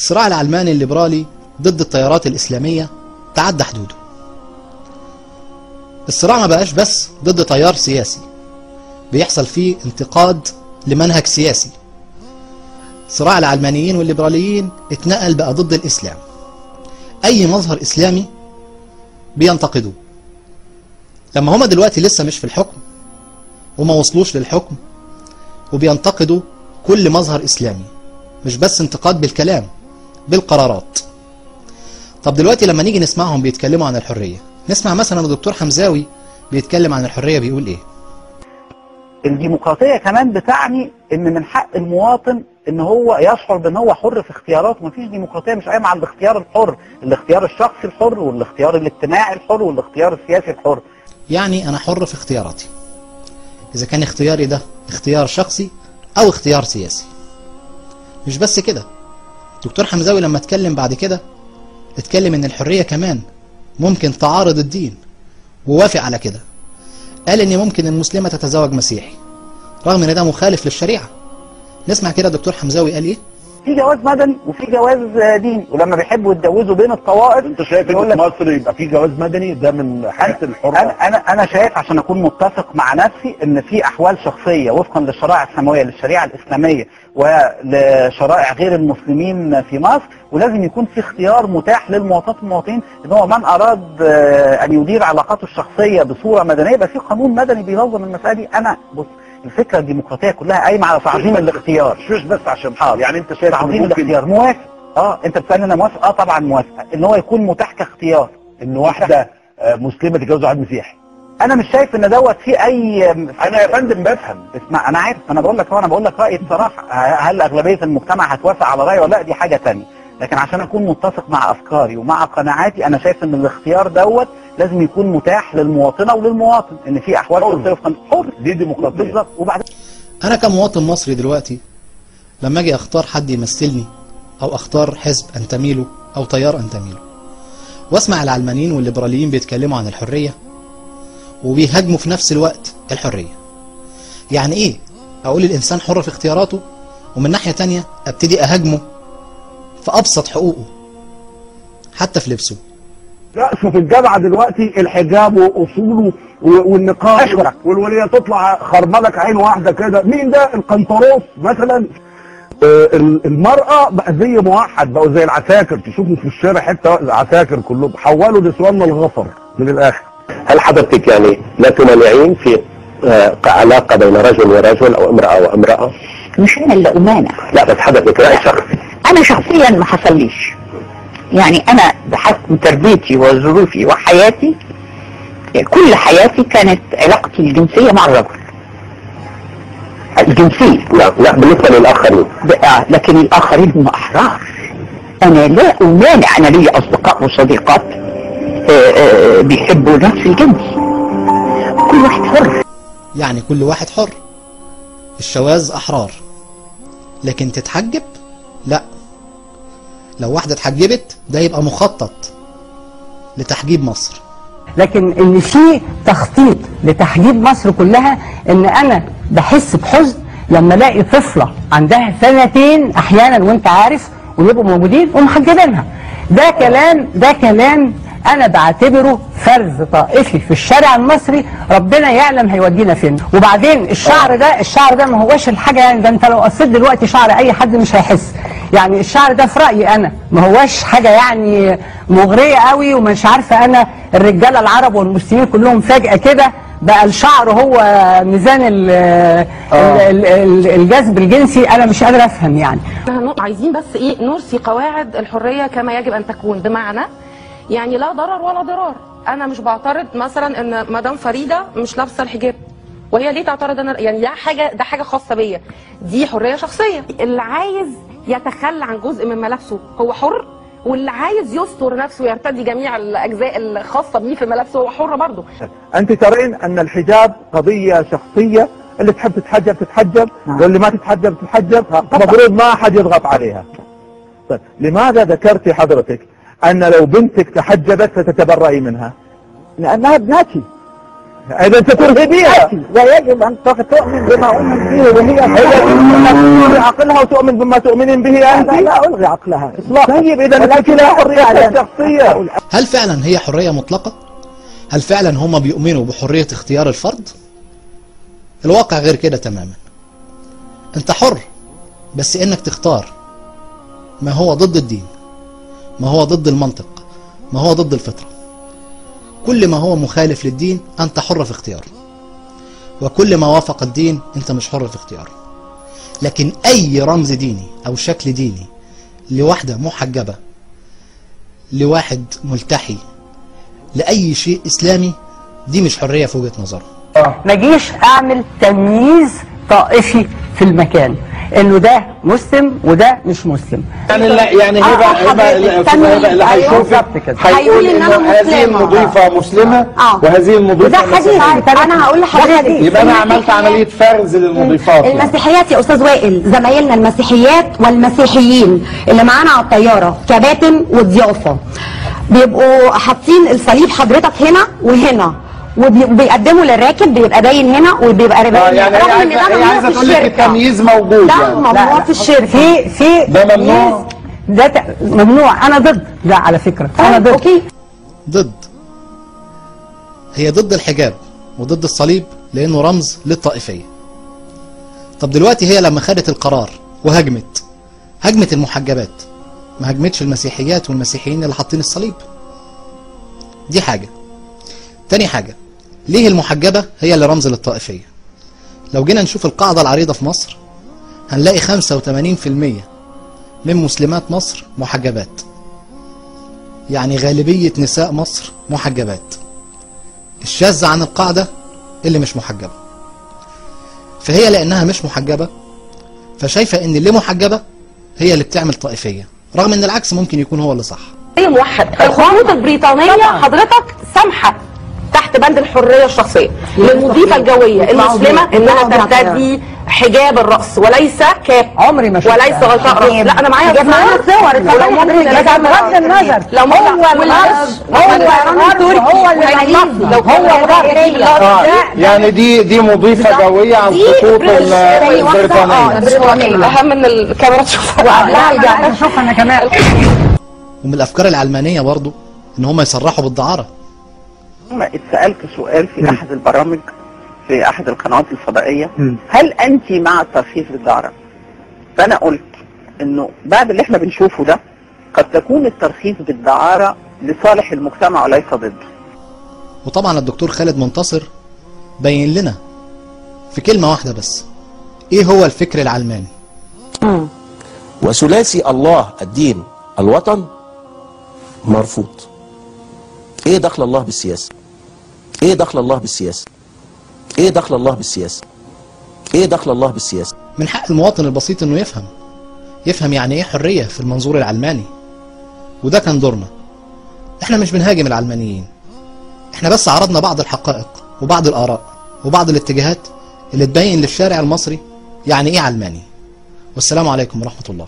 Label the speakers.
Speaker 1: الصراع العلماني الليبرالي ضد التيارات الإسلامية تعدى حدوده. الصراع ما بقاش بس ضد تيار سياسي بيحصل فيه انتقاد لمنهج سياسي. صراع العلمانيين والليبراليين اتنقل بقى ضد الإسلام. أي مظهر إسلامي بينتقدوه. لما هما دلوقتي لسه مش في الحكم وما وصلوش للحكم وبينتقدوا كل مظهر إسلامي، مش بس انتقاد بالكلام، بالقرارات. طب دلوقتي لما نيجي نسمعهم بيتكلموا عن الحرية، نسمع مثلا الدكتور حمزاوي بيتكلم عن الحرية بيقول ايه؟
Speaker 2: الديمقراطية كمان بتعني ان من حق المواطن ان هو يشعر بان هو حر في اختياراته. مفيش ديمقراطية مش قايمة على الاختيار الحر، الاختيار الشخصي الحر والاختيار الاجتماعي الحر والاختيار السياسي الحر.
Speaker 1: يعني انا حر في اختياراتي، اذا كان اختياري ده اختيار شخصي او اختيار سياسي. مش بس كده، دكتور حمزاوي لما اتكلم بعد كده اتكلم ان الحرية كمان ممكن تعارض الدين، ووافق على كده. قال ان ممكن المسلمة تتزوج مسيحي رغم ان ده مخالف للشريعة. نسمع كده دكتور حمزاوي قال ايه؟
Speaker 2: في جواز مدني وفي جواز ديني، ولما بيحبوا يتجوزوا بين الطوائف.
Speaker 3: انت شايف ان في مصر يبقى في جواز مدني؟ ده من حيث الحرة.
Speaker 2: انا شايف عشان اكون متفق مع نفسي ان في احوال شخصيه وفقا للشرائع السماويه، للشريعه الاسلاميه ولشرائع غير المسلمين في مصر، ولازم يكون في اختيار متاح للمواطنين ان هو من اراد ان يدير علاقاته الشخصيه بصوره مدنيه يبقى في قانون مدني بينظم المساله دي. انا بص، الفكره الديمقراطيه كلها قايمه على تعظيم الاختيار.
Speaker 3: مش بس عشان حاضر، يعني انت شايف
Speaker 2: تعظيم الاختيار. موافق؟ انت بتسالني انا موافق؟ طبعا موافق ان هو يكون متاح كاختيار.
Speaker 3: ان واحده مسلمه تتجوز واحد مسيحي،
Speaker 2: انا مش شايف ان دوت في اي.
Speaker 3: انا يا فندم بفهم.
Speaker 2: اسمع، انا عارف، انا بقول لك رايي بصراحه. هل اغلبيه المجتمع هتوافق على رايي ولا لا؟ دي حاجه ثانيه. لكن عشان اكون متفق مع افكاري ومع قناعاتي، انا شايف ان الاختيار دوت لازم يكون متاح للمواطنه وللمواطن، ان في احوال حر.
Speaker 3: دي ديمقراطيه
Speaker 2: بالظبط. وبعدين
Speaker 1: انا كمواطن مصري دلوقتي لما اجي اختار حد يمثلني او اختار حزب انتمي له او تيار انتمي له، واسمع العلمانيين والليبراليين بيتكلموا عن الحرية وبيهاجموا في نفس الوقت الحرية. يعني ايه اقول الانسان حر في اختياراته ومن ناحية تانية ابتدي اهاجمه في ابسط حقوقه، حتى في لبسه؟
Speaker 3: رأسه في الجامعة دلوقتي الحجاب وأصوله والنقاب، والولية تطلع خرملك عين واحدة كده. مين ده؟ القنطروس مثلا. المرأة بقى زي موحد، بقوا زي العساكر، تشوفوا في الشارع حتى عساكر كلهم، حولوا نسواننا الغفر من الآخر.
Speaker 4: هل حضرتك يعني لا تمانعين في علاقة بين رجل ورجل أو امرأة وامرأة؟
Speaker 5: مش أنا اللي أمانع.
Speaker 4: لا بس حضرتك رأي شخصي.
Speaker 5: أنا شخصيا ما حصليش. يعني أنا بحكم تربيتي وظروفي وحياتي، كل حياتي كانت علاقتي الجنسية مع الرجل. الجنسية.
Speaker 4: لا بالنسبة للآخرين.
Speaker 5: لكن الآخرين هم أحرار. أنا لا أمانع، أنا لي أصدقاء وصديقات بيحبوا نفس الجنس. كل واحد حر.
Speaker 1: يعني كل واحد حر. الشواذ أحرار، لكن تتحجب لا. لو واحدة اتحجبت ده يبقى مخطط لتحجيب مصر.
Speaker 6: لكن ان في تخطيط لتحجيب مصر كلها، ان انا بحس بحزن لما الاقي طفلة عندها 2 احيانا وانت عارف ويبقوا موجودين ومحجبينها. ده كلام انا بعتبره فرز طائفي في الشارع المصري، ربنا يعلم هيودينا فين. وبعدين الشعر ده ما هوش الحاجة، يعني ده انت لو قصيت دلوقتي شعر اي حد مش هيحس. يعني الشعر ده في رأيي انا ما هوش حاجة يعني مغرية قوي، ومش عارفة انا الرجالة العرب والمسلمين كلهم فجأة كده بقى الشعر هو ميزان الجذب الجنسي. انا مش قادر افهم يعني.
Speaker 7: عايزين بس نرسي قواعد الحرية كما يجب ان تكون، بمعنى يعني لا ضرر ولا ضرار. انا مش بعترض مثلا ان مدام فريده مش لابسه الحجاب، وهي ليه تعترض؟ انا يعني ده حاجه خاصه بيا، دي حريه شخصيه. اللي عايز يتخلى عن جزء من ملابسه هو حر، واللي عايز يستر نفسه ويرتدي جميع الاجزاء الخاصه بيه في ملابسه هو حر برضه.
Speaker 3: انت ترين ان الحجاب قضيه شخصيه، اللي تحب تتحجب تتحجب، واللي ما تتحجب تتحجب، المفروض ما حد يضغط عليها. طيب لماذا ذكرتي حضرتك ان لو بنتك تحجبت فتتبرئي منها؟
Speaker 2: لانها ابنتي.
Speaker 3: اذا انت ترهبيها.
Speaker 2: ويجب ان تؤمن بما اؤمن به، وهي
Speaker 3: تلغي عقلها وتؤمن بما تؤمنين به انت.
Speaker 2: لا الغي عقلها اطلاقا.
Speaker 3: طيب اذا انت لها حريه شخصيه.
Speaker 1: هل فعلا هي حرية مطلقة؟ هل فعلا هم بيؤمنوا بحرية اختيار الفرد؟ الواقع غير كده تماما. انت حر، بس انك تختار ما هو ضد الدين، ما هو ضد المنطق، ما هو ضد الفطرة. كل ما هو مخالف للدين انت حر في اختياره، وكل ما وافق الدين انت مش حر في اختياره. لكن اي رمز ديني او شكل ديني لواحدة محجبة، لواحد ملتحي، لأي شيء إسلامي، دي مش حرية في وجهة نظره.
Speaker 6: ما جيش اعمل تمييز طائفي في المكان، انه ده مسلم وده مش مسلم.
Speaker 8: يعني هبه اللي هيشوفك هيقول انه هذه المضيفه مسلمه وهذه المضيفه مسيحيه.
Speaker 9: انا هقول لحضرتك
Speaker 8: يبقى انا عملت عمليه فرز للمضيفات.
Speaker 9: المسيحيات يا استاذ وائل، زمايلنا المسيحيات والمسيحيين اللي معانا على الطياره كباتن وضيافه بيبقوا حاطين الصليب حضرتك هنا وهنا، وبيقدموا للراكب بيبقى باين هنا وبيبقى باين
Speaker 8: يعني
Speaker 9: رغم ان ده ممنوع في
Speaker 8: تقول لك
Speaker 9: الشركه.
Speaker 8: التمييز موجود،
Speaker 9: ده
Speaker 8: يعني
Speaker 9: ممنوع في الشركه.
Speaker 6: في
Speaker 8: ده ممنوع،
Speaker 6: ده ممنوع. انا ضد ده على فكره، انا ضد.
Speaker 9: اوكي
Speaker 1: ضد. هي ضد الحجاب وضد الصليب لأنه رمز للطائفية. طب دلوقتي هي لما خدت القرار هجمت المحجبات، ما هجمتش المسيحيات والمسيحيين اللي حاطين الصليب. دي حاجة. تاني حاجة، ليه المحجبة هي اللي رمز للطائفية؟ لو جينا نشوف القاعدة العريضة في مصر هنلاقي 85% من مسلمات مصر محجبات، يعني غالبية نساء مصر محجبات. الشاذ عن القاعدة اللي مش محجبة. فهي لأنها مش محجبة فشايفة ان اللي محجبة هي اللي بتعمل طائفية، رغم ان العكس ممكن يكون هو اللي صح.
Speaker 7: هي موحد. الخطوط البريطانية حضرتك سامحة تحت بند الحرية الشخصية للمضيفة الجوية المسلمة انها ترتدي حجاب الرأس وليس كاب،
Speaker 6: عمري ما شفت
Speaker 7: وليس غطاء رأس. لا انا معايا
Speaker 6: صور
Speaker 7: ولو ممكن
Speaker 6: بغض النظر
Speaker 7: لو
Speaker 6: هو
Speaker 8: يعني دي مضيفة جوية عن خطوط البريطانية.
Speaker 7: اهم من الكاميرات تشوفها
Speaker 6: وقبلها نشوف انا كمان.
Speaker 1: ومن الافكار العلمانية برضو ان هم يصرحوا بالدعارة.
Speaker 2: اتسألت سؤال في احد البرامج في احد القنوات الفضائية، هل انت مع الترخيص بالدعارة؟ فانا قلت انه بعد اللي احنا بنشوفه ده قد تكون الترخيص بالدعارة لصالح المجتمع وليس ضده.
Speaker 1: وطبعا الدكتور خالد منتصر بين لنا في كلمة واحدة بس ايه هو الفكر العلماني.
Speaker 10: وثلاثي الله الدين الوطن مرفوض. ايه دخل الله بالسياسة؟ ايه دخل الله بالسياسة؟ ايه دخل الله بالسياسة؟ ايه دخل الله بالسياسة؟
Speaker 1: من حق المواطن البسيط انه يفهم يعني ايه حرية في المنظور العلماني، وده كان دورنا. احنا مش بنهاجم العلمانيين، احنا بس عرضنا بعض الحقائق وبعض الآراء وبعض الاتجاهات اللي تبين للشارع المصري يعني ايه علماني. والسلام عليكم ورحمة الله.